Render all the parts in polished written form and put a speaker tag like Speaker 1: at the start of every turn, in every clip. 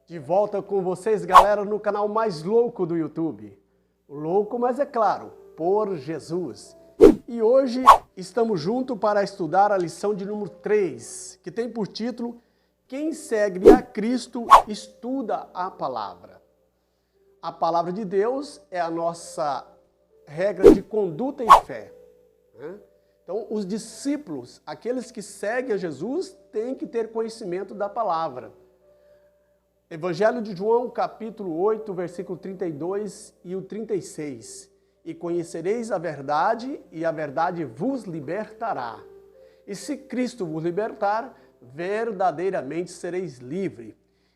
Speaker 1: De volta com vocês, galera, no canal mais louco do YouTube. Louco, mas é claro, por Jesus. E hoje estamos juntos para estudar a lição de número 3, que tem por título Quem segue a Cristo estuda a palavra. A palavra de Deus é a nossa regra de conduta e fé, né? Então, os discípulos, aqueles que seguem a Jesus, têm que ter conhecimento da palavra. Evangelho de João, capítulo 8, versículo 32 e o 36. E conhecereis a verdade, e a verdade vos libertará. E se Cristo vos libertar, verdadeiramente sereis livres.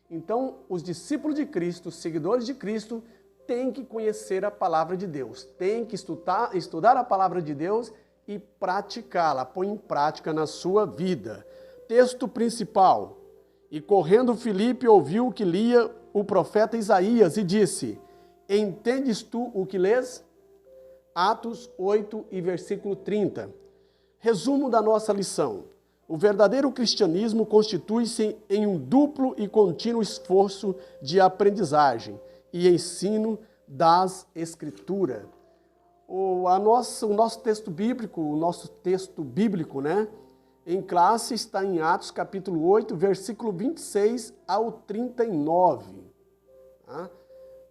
Speaker 1: Então, os discípulos de Cristo, os seguidores de Cristo, têm que conhecer a palavra de Deus, têm que estudar a palavra de Deus e praticá-la, põe em prática na sua vida. Texto principal. E correndo Filipe ouviu o que lia o profeta Isaías e disse: Entendes tu o que lês? Atos 8 e versículo 30. Resumo da nossa lição. O verdadeiro cristianismo constitui-se em um duplo e contínuo esforço de aprendizagem e ensino das Escrituras. O nosso texto bíblico, né? Em classe está em Atos capítulo 8, versículo 26 ao 39. Tá?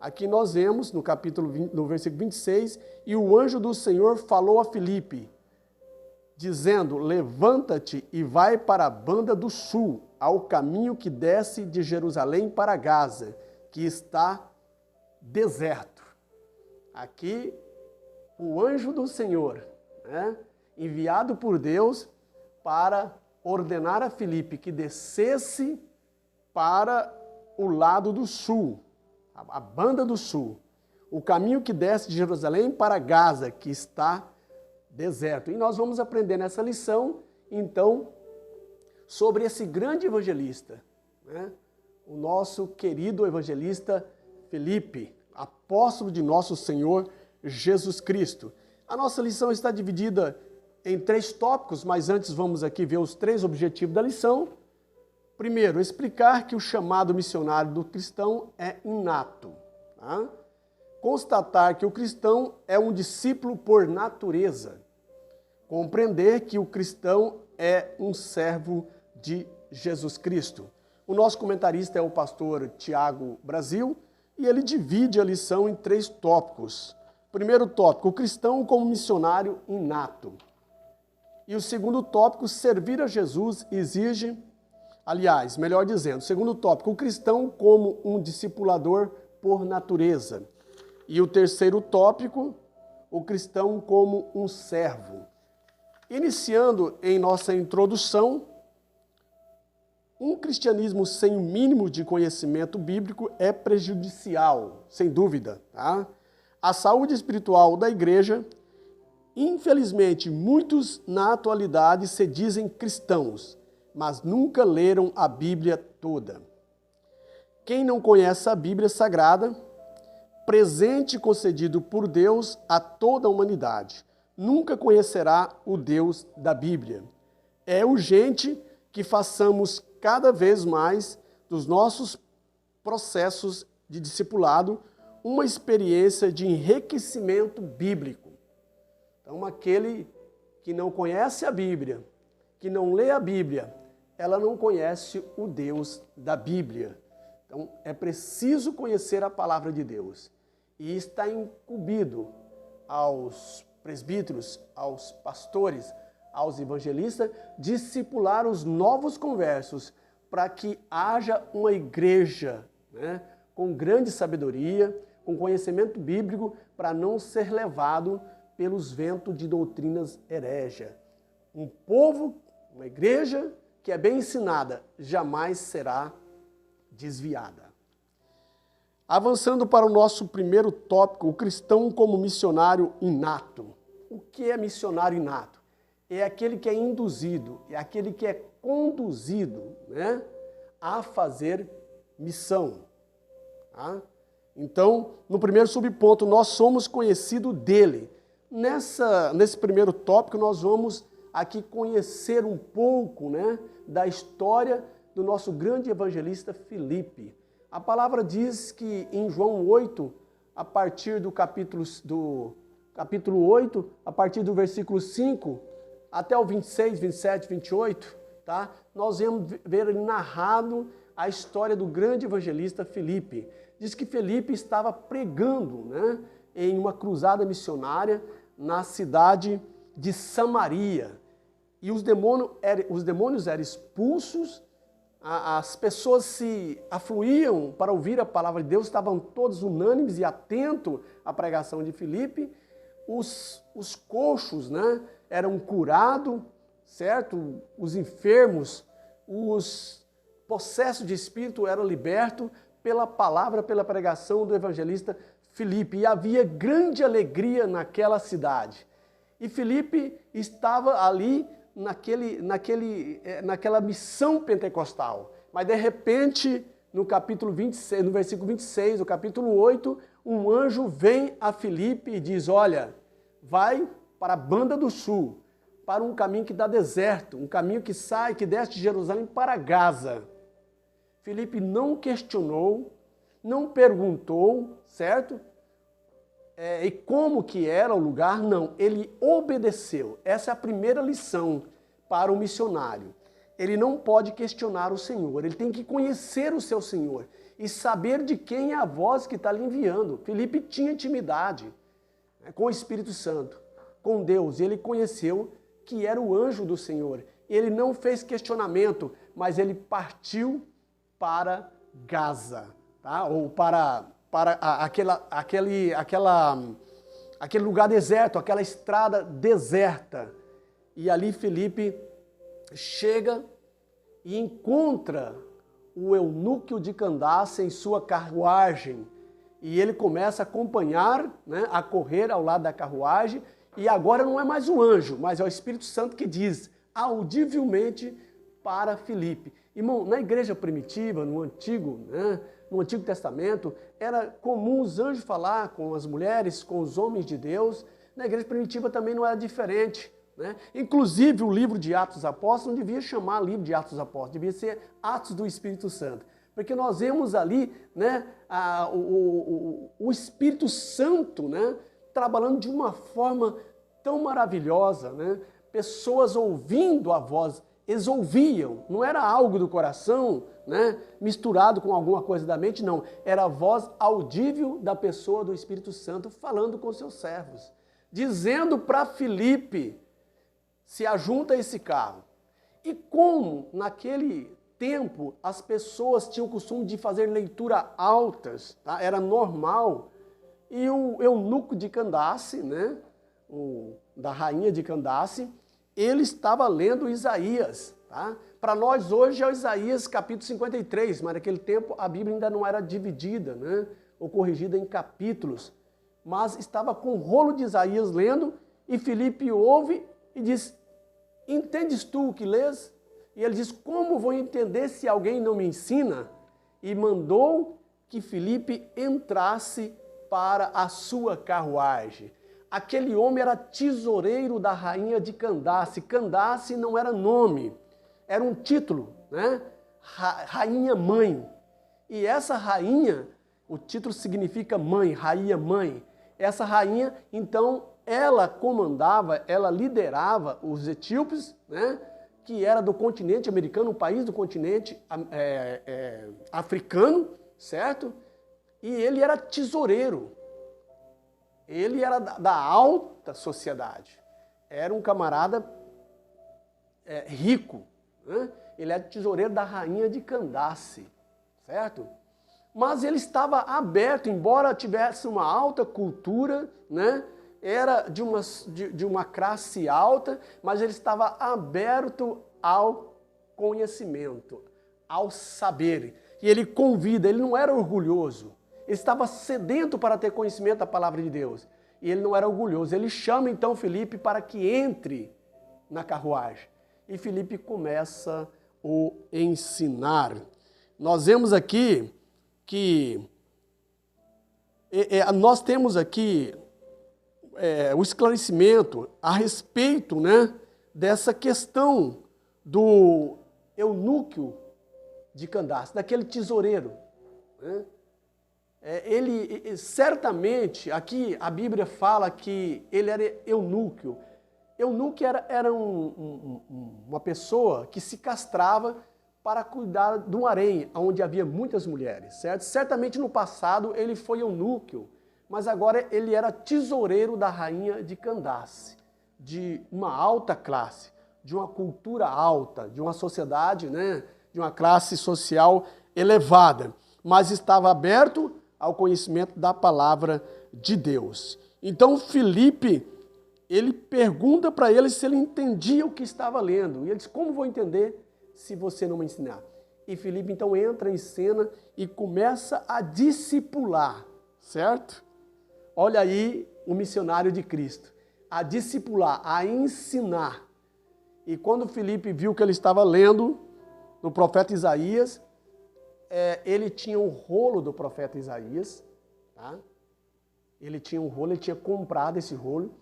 Speaker 1: Aqui nós vemos no versículo 26, e o anjo do Senhor falou a Filipe, dizendo: Levanta-te e vai para a banda do sul, ao caminho que desce de Jerusalém para Gaza, que está deserto. Aqui, o anjo do Senhor, né, enviado por Deus para ordenar a Filipe que descesse para o lado do sul, a banda do sul, o caminho que desce de Jerusalém para Gaza, que está deserto. E nós vamos aprender nessa lição, então, sobre esse grande evangelista, né, o nosso querido evangelista Filipe, apóstolo de nosso Senhor Jesus Cristo. A nossa lição está dividida em 3 tópicos, mas antes vamos aqui ver os 3 objetivos da lição. Primeiro, explicar que o chamado missionário do cristão é inato. Tá? Constatar que o cristão é um discípulo por natureza. Compreender que o cristão é um servo de Jesus Cristo. O nosso comentarista é o pastor Tiago Brasil e ele divide a lição em 3 tópicos. Primeiro tópico, o cristão como missionário inato. E o segundo tópico, servir a Jesus exige, melhor dizendo, segundo tópico, o cristão como um discipulador por natureza. E o terceiro tópico, o cristão como um servo. Iniciando em nossa introdução, um cristianismo sem o mínimo de conhecimento bíblico é prejudicial, sem dúvida, tá? A saúde espiritual da igreja, infelizmente, muitos na atualidade se dizem cristãos, mas nunca leram a Bíblia toda. Quem não conhece a Bíblia Sagrada, presente concedido por Deus a toda a humanidade, nunca conhecerá o Deus da Bíblia. É urgente que façamos cada vez mais dos nossos processos de discipulado uma experiência de enriquecimento bíblico. Então, aquele que não conhece a Bíblia, que não lê a Bíblia, ela não conhece o Deus da Bíblia. Então, é preciso conhecer a palavra de Deus. E está incumbido aos presbíteros, aos pastores, aos evangelistas, discipular os novos conversos para que haja uma igreja, né, com grande sabedoria, com conhecimento bíblico, para não ser levado pelos ventos de doutrinas hereges. Um povo, uma igreja que é bem ensinada, jamais será desviada. Avançando para o nosso primeiro tópico, o cristão como missionário inato. O que é missionário inato? É aquele que é induzido, é aquele que é conduzido, né, a fazer missão. Tá? Então, no primeiro subponto, nós somos conhecidos dele. Nesse primeiro tópico, nós vamos aqui conhecer um pouco, né, da história do nosso grande evangelista Filipe. A palavra diz que em João 8, a partir do capítulo 8, a partir do versículo 5, até o 26, 27, 28, tá? Nós vamos ver ali narrado a história do grande evangelista Filipe. Diz que Filipe estava pregando, né, em uma cruzada missionária na cidade de Samaria. E os demônios eram expulsos, as pessoas se afluíam para ouvir a palavra de Deus, estavam todos unânimes e atentos à pregação de Filipe. Os coxos, né, eram curados, certo? Os enfermos, os possessos de espírito eram libertos pela palavra, pela pregação do evangelista Filipe. E havia grande alegria naquela cidade. E Filipe estava ali naquela missão pentecostal. Mas de repente, no capítulo 26, no versículo 26, do capítulo 8, um anjo vem a Filipe e diz: olha, vai para a Banda do Sul, para um caminho que dá deserto, um caminho que sai, que desce de Jerusalém para Gaza. Filipe não questionou, não perguntou, certo? E como que era o lugar? Não, ele obedeceu. Essa é a primeira lição para o missionário. Ele não pode questionar o Senhor, ele tem que conhecer o seu Senhor e saber de quem é a voz que está lhe enviando. Filipe tinha intimidade, né, com o Espírito Santo, com Deus, e ele conheceu que era o anjo do Senhor. Ele não fez questionamento, mas ele partiu para Gaza, tá? Ou para aquele lugar deserto, aquela estrada deserta. E ali Filipe chega e encontra o eunuco de Candace em sua carruagem. E ele começa a acompanhar, né, a correr ao lado da carruagem. E agora não é mais o anjo, mas é o Espírito Santo que diz audivelmente para Filipe. Irmão, na igreja primitiva, no Antigo Testamento, era comum os anjos falar com as mulheres, com os homens de Deus. Na igreja primitiva também não era diferente, né? Inclusive o livro de Atos dos Apóstolos não devia chamar livro de Atos dos Apóstolos, devia ser Atos do Espírito Santo. Porque nós vemos ali, né, o Espírito Santo, né, trabalhando de uma forma tão maravilhosa, né? Pessoas ouvindo a voz, eles ouviam, não era algo do coração, né, misturado com alguma coisa da mente, não. Era a voz audível da pessoa do Espírito Santo falando com seus servos, dizendo para Filipe: se ajunta a esse carro. E como naquele tempo as pessoas tinham o costume de fazer leitura altas, tá? Era normal, e o eunuco de Candace, né, da rainha de Candace, ele estava lendo Isaías, tá? Para nós hoje é o Isaías capítulo 53, mas naquele tempo a Bíblia ainda não era dividida, né, ou corrigida em capítulos, mas estava com o rolo de Isaías lendo, e Filipe ouve e diz: entendes tu o que lês? E ele diz: como vou entender se alguém não me ensina? E mandou que Filipe entrasse para a sua carruagem. Aquele homem era tesoureiro da rainha de Candace. Candace não era nome, era um título, né? Rainha mãe. E essa rainha, o título significa mãe, rainha mãe. Essa rainha, então, ela comandava, ela liderava os etíopes, né, que era do continente americano, um país do continente africano, certo? E ele era tesoureiro. Ele era da alta sociedade. Era um camarada rico, né? Ele era tesoureiro da rainha de Candace, certo? Mas ele estava aberto, embora tivesse uma alta cultura, né? Era de uma classe alta, mas ele estava aberto ao conhecimento, ao saber. E ele convida, ele não era orgulhoso, ele estava sedento para ter conhecimento da palavra de Deus. E ele não era orgulhoso. Ele chama então Filipe para que entre na carruagem. E Filipe começa a ensinar. Nós vemos aqui que nós temos aqui o esclarecimento a respeito, né, dessa questão do eunuco de Candace, daquele tesoureiro. né? Ele certamente, aqui a Bíblia fala que ele era eunuco. Eunuco era uma pessoa que se castrava para cuidar de um harém, onde havia muitas mulheres, certo? Certamente no passado ele foi eunuco, mas agora ele era tesoureiro da rainha de Candace, de uma alta classe, de uma cultura alta, de uma sociedade, né, de uma classe social elevada, mas estava aberto ao conhecimento da palavra de Deus. Então Filipe, ele pergunta para ele se ele entendia o que estava lendo. E ele diz, como vou entender se você não me ensinar? E Filipe então entra em cena e começa a discipular, certo? Olha aí o missionário de Cristo. A discipular, a ensinar. E quando Filipe viu que ele estava lendo no profeta Isaías, ele tinha um rolo do profeta Isaías, tá? Ele tinha um rolo, ele tinha comprado esse rolo.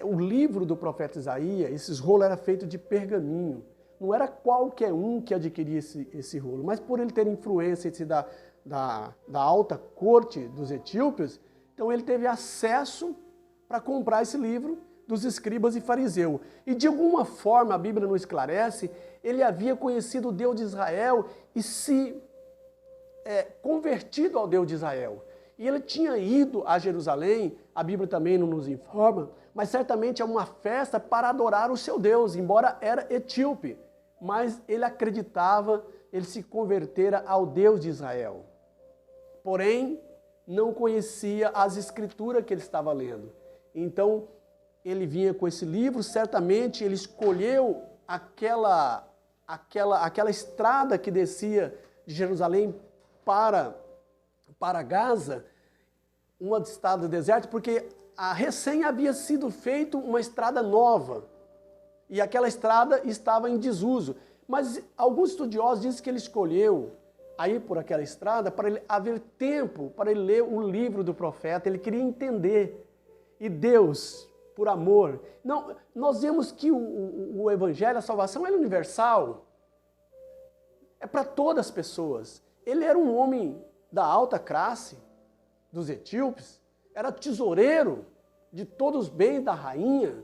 Speaker 1: O livro do profeta Isaías, esses rolos eram feitos de pergaminho. Não era qualquer um que adquiria esse rolo, mas por ele ter influência da alta corte dos etíopes, então ele teve acesso para comprar esse livro dos escribas e fariseus. E de alguma forma, a Bíblia não esclarece, ele havia conhecido o Deus de Israel e se convertido ao Deus de Israel. E ele tinha ido a Jerusalém, a Bíblia também não nos informa, mas certamente é uma festa para adorar o seu Deus, embora era etíope. Mas ele acreditava, ele se convertera ao Deus de Israel. Porém, não conhecia as escrituras que ele estava lendo. Então, ele vinha com esse livro, certamente ele escolheu aquela estrada que descia de Jerusalém para Gaza, uma estrada deserta, porque recém havia sido feita uma estrada nova, e aquela estrada estava em desuso. Mas alguns estudiosos dizem que ele escolheu ir por aquela estrada para ele haver tempo para ele ler o livro do profeta, ele queria entender. E Deus, por amor, nós vemos que o evangelho, a salvação é universal, é para todas as pessoas. Ele era um homem da alta classe, dos etíopes, era tesoureiro de todos os bens da rainha,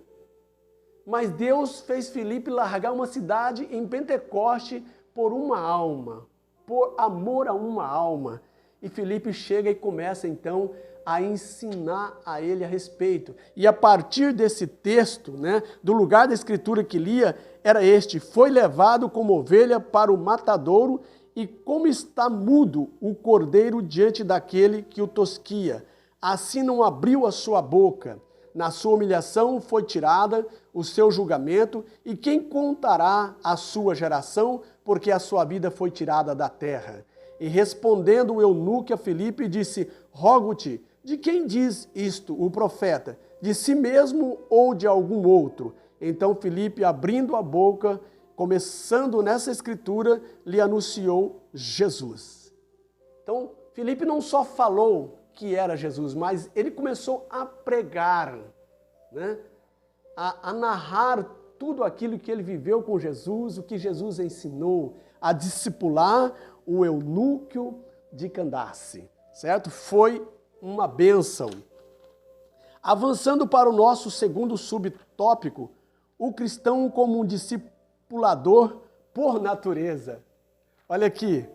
Speaker 1: mas Deus fez Filipe largar uma cidade em Pentecoste por uma alma, por amor a uma alma. E Filipe chega e começa então a ensinar a ele a respeito. E a partir desse texto, né, do lugar da escritura que lia, era este: foi levado como ovelha para o matadouro, e como está mudo o cordeiro diante daquele que o tosquia, assim não abriu a sua boca. Na sua humilhação foi tirada o seu julgamento, e quem contará a sua geração, porque a sua vida foi tirada da terra? E respondendo o eunuco a Filipe, disse: rogo-te, de quem diz isto o profeta? De si mesmo ou de algum outro? Então Filipe, abrindo a boca, começando nessa escritura, lhe anunciou Jesus. Então, Filipe não só falou que era Jesus, mas ele começou a pregar, né? a narrar tudo aquilo que ele viveu com Jesus, o que Jesus ensinou, a discipular o eunuco de Candace, certo? Foi uma bênção. Avançando para o nosso segundo subtópico, o cristão como um discipulador por natureza. Olha aqui,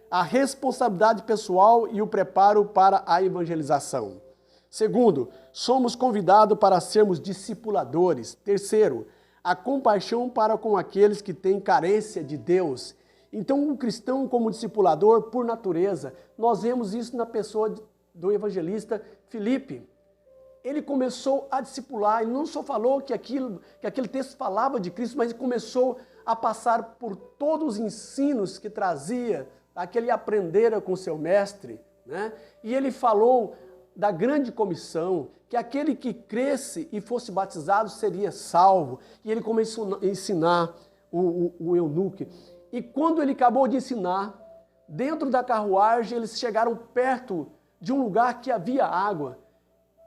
Speaker 1: a responsabilidade pessoal e o preparo para a evangelização. Segundo, somos convidados para sermos discipuladores. Terceiro, a compaixão para com aqueles que têm carência de Deus. Então, o cristão como discipulador por natureza, nós vemos isso na pessoa do evangelista Filipe. Ele começou a discipular, ele não só falou que aquele texto falava de Cristo, mas ele começou a passar por todos os ensinos que trazia, aquele aprendera com seu mestre, né? E ele falou da grande comissão, que aquele que cresce e fosse batizado seria salvo. E ele começou a ensinar o eunuco. E quando ele acabou de ensinar, dentro da carruagem eles chegaram perto de um lugar que havia água.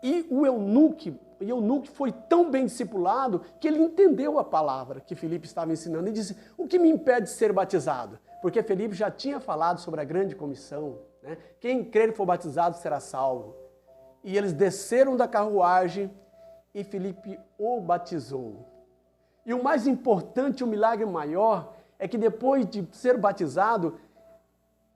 Speaker 1: E o eunuco foi tão bem discipulado que ele entendeu a palavra que Filipe estava ensinando e disse: o que me impede de ser batizado? Porque Filipe já tinha falado sobre a grande comissão, né? Quem crer e for batizado será salvo. E eles desceram da carruagem e Filipe o batizou. E o mais importante, o milagre maior, é que depois de ser batizado,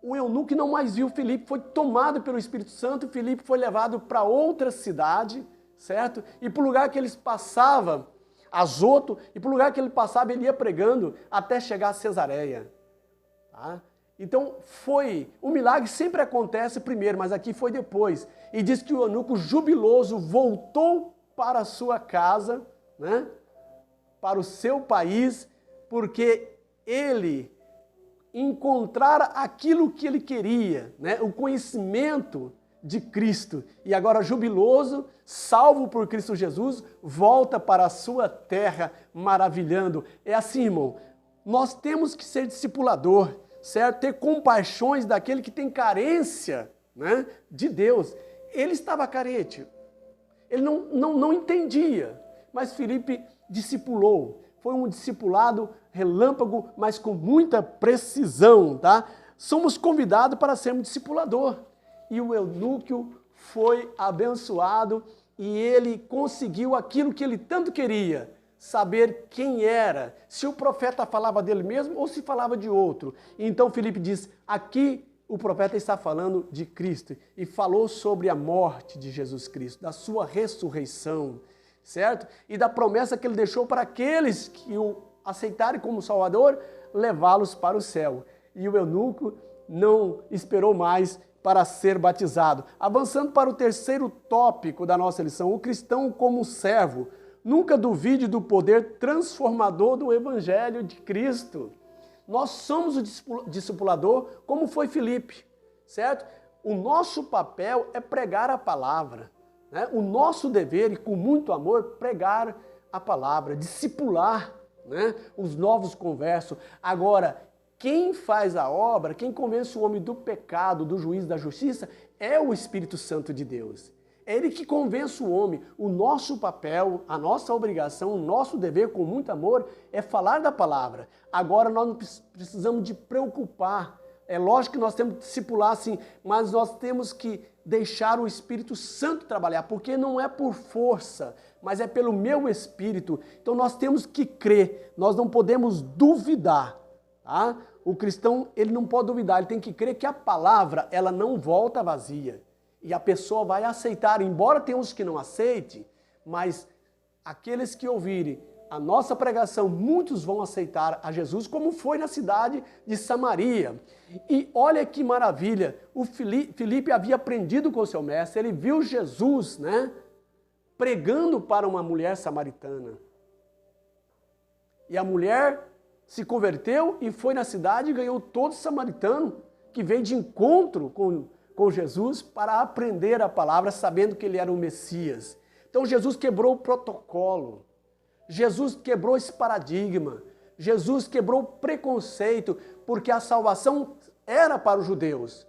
Speaker 1: o eunuco não mais viu Filipe, foi tomado pelo Espírito Santo, Filipe foi levado para outra cidade, certo? E para o lugar que eles passavam, Azoto, e para o lugar que ele passava, ele ia pregando até chegar a Cesareia. Tá? Então, o milagre sempre acontece primeiro, mas aqui foi depois. E diz que o eunuco jubiloso voltou para a sua casa, né? Para o seu país, porque ele encontrara aquilo que ele queria, né? O conhecimento de Cristo. E agora jubiloso, salvo por Cristo Jesus, volta para a sua terra maravilhando. É assim, irmão, nós temos que ser discipulador, certo? Ter compaixões daquele que tem carência, né, de Deus. Ele estava carente, ele não entendia, mas Filipe discipulou. Foi um discipulado relâmpago, mas com muita precisão, tá? Somos convidados para sermos discipulador. E o eunuco foi abençoado e ele conseguiu aquilo que ele tanto queria, saber quem era, se o profeta falava dele mesmo ou se falava de outro. Então Filipe diz, aqui o profeta está falando de Cristo e falou sobre a morte de Jesus Cristo, da sua ressurreição, certo? E da promessa que ele deixou para aqueles que o aceitarem como Salvador, levá-los para o céu. E o eunuco não esperou mais para ser batizado. Avançando para o terceiro tópico da nossa lição, o cristão como servo. Nunca duvide do poder transformador do Evangelho de Cristo. Nós somos o discipulador, como foi Filipe, certo? O nosso papel é pregar a palavra, né? O nosso dever, e com muito amor, pregar a palavra, discipular, né, os novos conversos. Agora, quem faz a obra, quem convence o homem do pecado, do juízo, da justiça, é o Espírito Santo de Deus. É Ele que convence o homem. O nosso papel, a nossa obrigação, o nosso dever, com muito amor, é falar da palavra. Agora nós não precisamos de preocupar. É lógico que nós temos que discipular, sim, mas nós temos que deixar o Espírito Santo trabalhar, porque não é por força, mas é pelo meu Espírito. Então nós temos que crer, nós não podemos duvidar. Tá? O cristão, ele não pode duvidar, ele tem que crer que a palavra, ela não volta vazia. E a pessoa vai aceitar, embora tenha uns que não aceitem, mas aqueles que ouvirem a nossa pregação, muitos vão aceitar a Jesus, como foi na cidade de Samaria. E olha que maravilha, o Filipe havia aprendido com o seu mestre, ele viu Jesus, né, pregando para uma mulher samaritana. E a mulher se converteu e foi na cidade e ganhou todo samaritano que veio de encontro com Jesus para aprender a palavra, sabendo que ele era o Messias. Então Jesus quebrou o protocolo, Jesus quebrou esse paradigma, Jesus quebrou o preconceito, porque a salvação era para os judeus,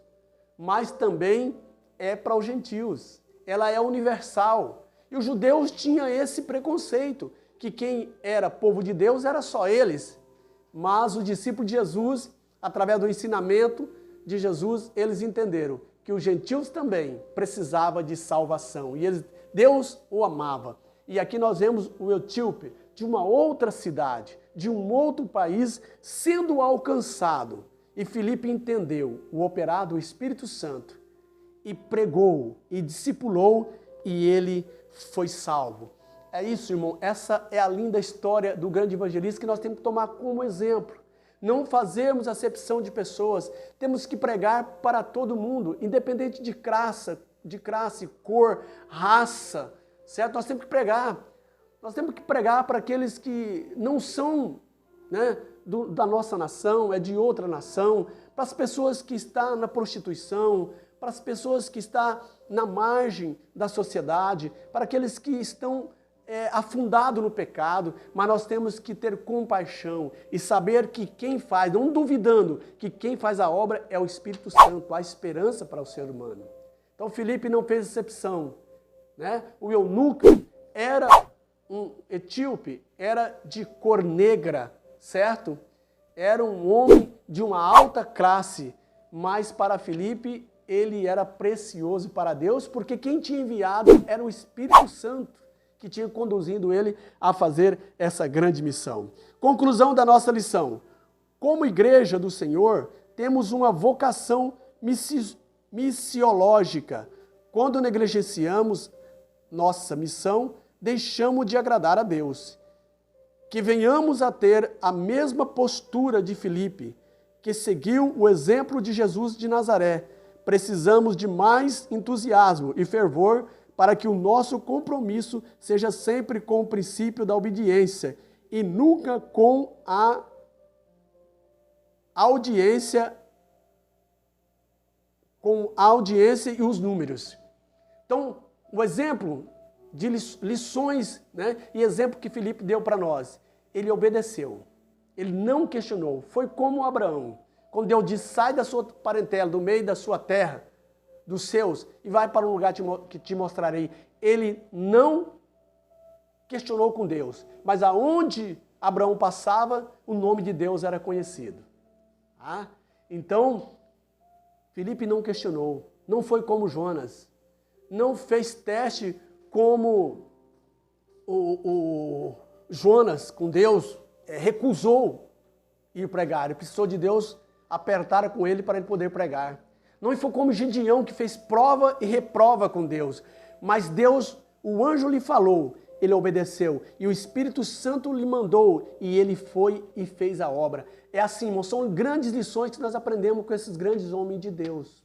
Speaker 1: mas também é para os gentios, ela é universal. E os judeus tinham esse preconceito, que quem era povo de Deus era só eles, mas os discípulos de Jesus, através do ensinamento de Jesus, eles entenderam que os gentios também precisavam de salvação. E Deus o amava. E aqui nós vemos o etíope de uma outra cidade, de um outro país, sendo alcançado. E Filipe entendeu o operar do Espírito Santo e pregou e discipulou e ele foi salvo. É isso, irmão. Essa é a linda história do grande evangelista que nós temos que tomar como exemplo. Não fazermos acepção de pessoas, temos que pregar para todo mundo, independente de classe, cor, raça, certo? Nós temos que pregar. Nós temos que pregar para aqueles que não são, né, da nossa nação, é de outra nação, para as pessoas que estão na prostituição, para as pessoas que estão na margem da sociedade, para aqueles que estão afundado no pecado, mas nós temos que ter compaixão e saber que quem faz, não duvidando, que quem faz a obra é o Espírito Santo, a esperança para o ser humano. Então Filipe não fez exceção, né? O eunuco era um etíope, era de cor negra, certo? Era um homem de uma alta classe, mas para Filipe ele era precioso para Deus, porque quem tinha enviado era o Espírito Santo, que tinha conduzido ele a fazer essa grande missão. Conclusão da nossa lição. Como igreja do Senhor, temos uma vocação missiológica. Quando negligenciamos nossa missão, deixamos de agradar a Deus. Que venhamos a ter a mesma postura de Filipe, que seguiu o exemplo de Jesus de Nazaré. Precisamos de mais entusiasmo e fervor para que o nosso compromisso seja sempre com o princípio da obediência e nunca com a audiência e os números. Então, o exemplo de lições, né, e exemplo que Filipe deu para nós, ele obedeceu, ele não questionou, foi como Abraão, quando Deus disse, sai da sua parentela, do meio da sua terra, dos seus, e vai para um lugar que te mostrarei. Ele não questionou com Deus, mas aonde Abraão passava, o nome de Deus era conhecido. Ah? Então, Filipe não questionou, não foi como Jonas, não fez teste como o Jonas com Deus, recusou ir pregar, ele precisou de Deus apertar com ele para ele poder pregar. Não foi como Gideão, que fez prova e reprova com Deus, mas Deus, o anjo lhe falou, ele obedeceu, e o Espírito Santo lhe mandou, e ele foi e fez a obra. É assim, irmão, são grandes lições que nós aprendemos com esses grandes homens de Deus.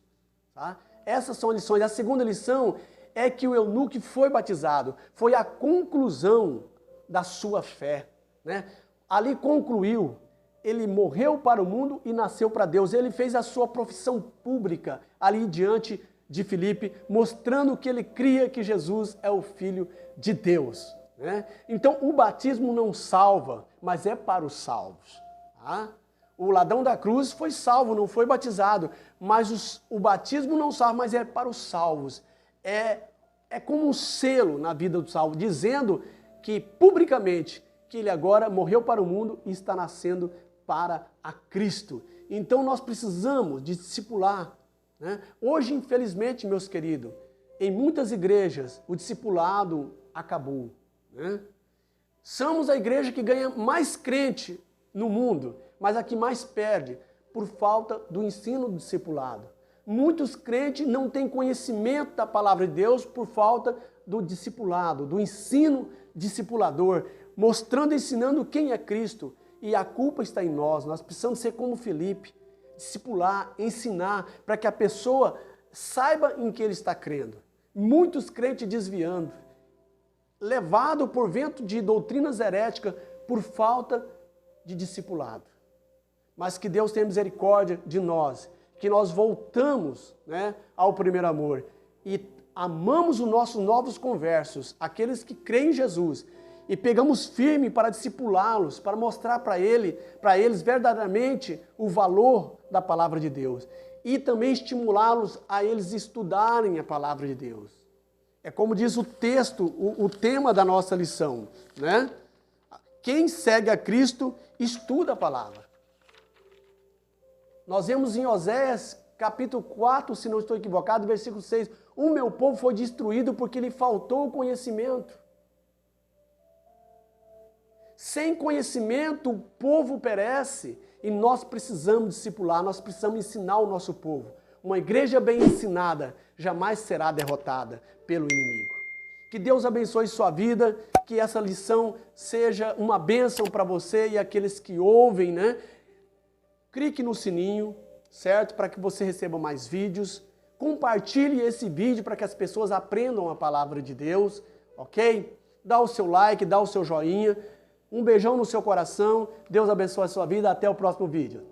Speaker 1: Tá? Essas são lições. A segunda lição é que o eunuco foi batizado, foi a conclusão da sua fé. Né? Ali concluiu, ele morreu para o mundo e nasceu para Deus. Ele fez a sua profissão pública ali diante de Filipe, mostrando que ele cria que Jesus é o Filho de Deus. Né? Então, o batismo não salva, mas é para os salvos. Tá? O ladrão da cruz foi salvo, não foi batizado, mas o batismo não salva, mas é para os salvos. É como um selo na vida do salvo, dizendo que publicamente que ele agora morreu para o mundo e está nascendo para a Cristo. Então nós precisamos de discipular. Né? Hoje, infelizmente, meus queridos, em muitas igrejas o discipulado acabou. Né? Somos a igreja que ganha mais crente no mundo, mas a que mais perde por falta do ensino do discipulado. Muitos crentes não têm conhecimento da palavra de Deus por falta do discipulado, do ensino discipulador, mostrando e ensinando quem é Cristo. E a culpa está em nós. Nós precisamos ser como Filipe, discipular, ensinar, para que a pessoa saiba em que ele está crendo. Muitos crentes desviando, levado por vento de doutrinas heréticas por falta de discipulado. Mas que Deus tenha misericórdia de nós, que nós voltamos, né, ao primeiro amor e amamos os nossos novos conversos, aqueles que creem em Jesus, e pegamos firme para discipulá-los, para mostrar para eles verdadeiramente o valor da palavra de Deus. E também estimulá-los a eles estudarem a palavra de Deus. É como diz o texto, o tema da nossa lição, né? Quem segue a Cristo, estuda a palavra. Nós vemos em Oséias, capítulo 4, se não estou equivocado, versículo 6, o meu povo foi destruído porque lhe faltou o conhecimento. Sem conhecimento, o povo perece e nós precisamos discipular, nós precisamos ensinar o nosso povo. Uma igreja bem ensinada jamais será derrotada pelo inimigo. Que Deus abençoe sua vida, que essa lição seja uma bênção para você e aqueles que ouvem, né? Clique no sininho, certo? Para que você receba mais vídeos. Compartilhe esse vídeo para que as pessoas aprendam a palavra de Deus, ok? Dá o seu like, dá o seu joinha. Um beijão no seu coração. Deus abençoe a sua vida. Até o próximo vídeo.